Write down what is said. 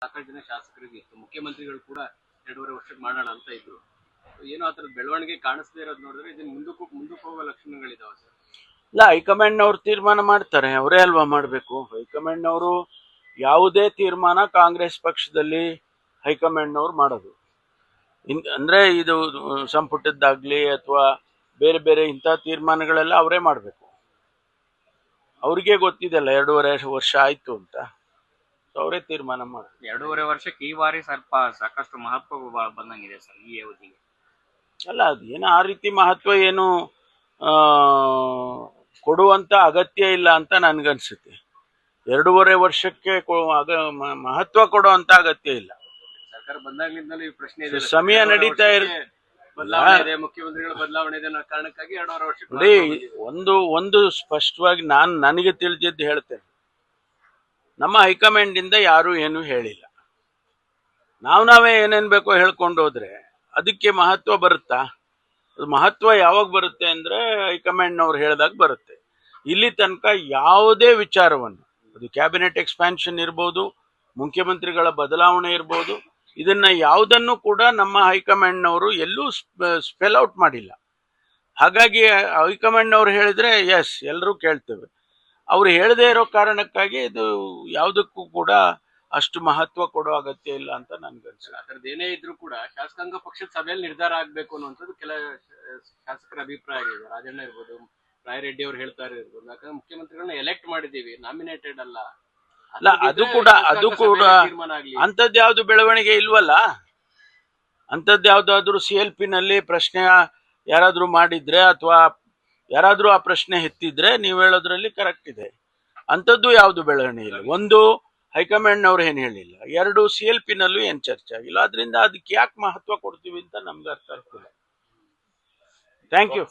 ಸಾಕಷ್ಟು ಜನ ಶಾಸಕರಿಗೆ ಇತ್ತು, ಮುಖ್ಯಮಂತ್ರಿಗಳು ಕೂಡ 2.5 ವರ್ಷಕ್ಕೆ ಮಾಡೋಣ ಅಂತ ಇದ್ರು. ಏನೋ ಆ ಥರದ ಬೆಳವಣಿಗೆ ಕಾಣಿಸ್ದೇ ಇರೋದು ನೋಡಿದ್ರೆ ಇದನ್ನ ಮುಂದಕ್ಕೆ ಹೋಗೋ ಲಕ್ಷಣಗಳಿದಾವೆ ಸರ್. ಇಲ್ಲ, ಹೈಕಮಾಂಡ್ನವ್ರು ತೀರ್ಮಾನ ಮಾಡ್ತಾರೆ, ಅವರೇ ಅಲ್ವಾ ಮಾಡಬೇಕು. ಹೈಕಮಾಂಡ್ನವರು ಯಾವುದೇ ತೀರ್ಮಾನ ಕಾಂಗ್ರೆಸ್ ಪಕ್ಷದಲ್ಲಿ ಹೈಕಮಾಂಡ್ನವ್ರು ಮಾಡೋದು. ಅಂದ್ರೆ ಇದು ಸಂಪುಟದ್ದಾಗ್ಲಿ ಅಥವಾ ಬೇರೆ ಬೇರೆ ಇಂಥ ತೀರ್ಮಾನಗಳೆಲ್ಲ ಅವರೇ ಮಾಡಬೇಕು. ಅವ್ರಿಗೆ ಗೊತ್ತಿದೆಲ್ಲ 2.5 ವರ್ಷ ಆಯ್ತು ಅಂತ, ಅವರೇ ತೀರ್ಮಾನ ಮಾಡಿ. 2.5 ವರ್ಷಕ್ಕೆ ಈ ಬಾರಿ ಸ್ವಲ್ಪ ಸಾಕಷ್ಟು ಮಹತ್ವ ಬಂದಂಗಿದೆ ಸರ್ ಈ ಅವಧಿಗೆ. ಅಲ್ಲ, ಅದೇನು ಆ ರೀತಿ ಮಹತ್ವ ಏನು ಕೊಡುವಂತ ಅಗತ್ಯ ಇಲ್ಲ ಅಂತ ನನ್ಗನ್ಸುತ್ತೆ. 2.5 ವರ್ಷಕ್ಕೆ ಮಹತ್ವ ಕೊಡುವಂತ ಅಗತ್ಯ ಇಲ್ಲ. ಸರ್ಕಾರ ಬಂದಾಗ್ಲಿಂದಲೂ ಈ ಪ್ರಶ್ನೆ ಇದೆ, ಸಮಯ ನಡೀತಾ ಬದಲಾವಣೆ ಇದೆ, ಮುಖ್ಯಮಂತ್ರಿಗಳ ಬದಲಾವಣೆ ಇದೆ ಅನ್ನೋ ಕಾರಣಕ್ಕಾಗಿ 2.5 ವರ್ಷಕ್ಕೆ ನೋಡಿ. ಒಂದು ಸ್ಪಷ್ಟವಾಗಿ ನನಗೆ ತಿಳಿದಿದ್ದು ಹೇಳ್ತೇನೆ. ನಮ್ಮ ಹೈಕಮಾಂಡ್ ಇಂದ ಯಾರು ಏನು ಹೇಳಿಲ್ಲ. ನಾವೇ ಏನೇನ್ ಬೇಕೋ ಹೇಳ್ಕೊಂಡು ಹೋದ್ರೆ ಅದಕ್ಕೆ ಮಹತ್ವ ಬರುತ್ತಾ? ಅದು ಮಹತ್ವ ಯಾವಾಗ ಬರುತ್ತೆ ಅಂದ್ರೆ ಹೈಕಮಾಂಡ್ನವ್ರು ಹೇಳಿದಾಗ ಬರುತ್ತೆ. ಇಲ್ಲಿ ತನಕ ಯಾವುದೇ ವಿಚಾರವನ್ನು, ಅದು ಕ್ಯಾಬಿನೆಟ್ ಎಕ್ಸ್ಪ್ಯಾನ್ಷನ್ ಇರ್ಬೋದು, ಮುಖ್ಯಮಂತ್ರಿಗಳ ಬದಲಾವಣೆ ಇರ್ಬೋದು, ಇದನ್ನ ಯಾವುದನ್ನು ಕೂಡ ನಮ್ಮ ಹೈಕಮಾಂಡ್ನವರು ಎಲ್ಲೂ ಸ್ಪೆಲ್ ಔಟ್ ಮಾಡಿಲ್ಲ. ಹಾಗಾಗಿ ಹೈಕಮಾಂಡ್ನವ್ರು ಹೇಳಿದ್ರೆ ಎಸ್ ಎಲ್ಲರೂ ಕೇಳ್ತೇವೆ. ಅವ್ರು ಹೇಳದೇ ಇರೋ ಕಾರಣಕ್ಕಾಗಿ ಇದು ಯಾವುದಕ್ಕೂ ಕೂಡ ಅಷ್ಟು ಮಹತ್ವ ಕೊಡೋ ಅಗತ್ಯ ಇಲ್ಲ ಅಂತ ನನ್ಗನ್ಸುತ್ತೆ. ಆ ಥರದ್ದು ಏನೇ ಇದ್ರೂ ಕೂಡ ಶಾಸಕಾಂಗ ಪಕ್ಷದ ಸಭೆಯಲ್ಲಿ ನಿರ್ಧಾರ ಆಗ್ಬೇಕು ಅನ್ನುವಂಥದ್ದು ಕೆಲ ಶಾಸಕರ ಅಭಿಪ್ರಾಯ ಆಗಿದೆ. ರಾಜಣ್ಣ ಇರ್ಬೋದು, ರಾಯರೆಡ್ಡಿ ಅವ್ರು ಹೇಳ್ತಾ ಇರ್ಬೋದು. ಯಾಕಂದ್ರೆ ಮುಖ್ಯಮಂತ್ರಿಗಳನ್ನ ಎಲೆಕ್ಟ್ ಮಾಡಿದೀವಿ, ನಾಮಿನೇಟೆಡ್ ಅಲ್ಲ. ಅಲ್ಲ, ಅದು ಕೂಡ ಅಂಥದ್ದು ಯಾವ್ದು ಬೆಳವಣಿಗೆ ಇಲ್ವಲ್ಲ. ಅಂಥದ್ದು ಯಾವ್ದಾದ್ರು CLP ನಲ್ಲಿ ಪ್ರಶ್ನೆ ಯಾರಾದ್ರೂ ಮಾಡಿದ್ರೆ ಅಥವಾ ಯಾರಾದ್ರೂ ಆ ಪ್ರಶ್ನೆ ಎತ್ತಿದ್ರೆ ನೀವು ಹೇಳೋದ್ರಲ್ಲಿ ಕರೆಕ್ಟ್ ಇದೆ. ಅಂಥದ್ದು ಯಾವ್ದು ಬೆಳವಣಿಗೆ ಇಲ್ಲ. ಒಂದು, ಹೈಕಮಾಂಡ್ನವ್ರು ಏನ್ ಹೇಳಿಲ್ಲ. 2, CLP ನಲ್ಲೂ ಏನ್ ಚರ್ಚೆ ಆಗಿಲ್ಲ. ಅದರಿಂದ ಅದಕ್ಕೆ ಯಾಕೆ ಮಹತ್ವ ಕೊಡ್ತೀವಿ ಅಂತ ನಮ್ಗೆ ಅರ್ಥ ಆಗ್ತಿಲ್ಲ. Thank you.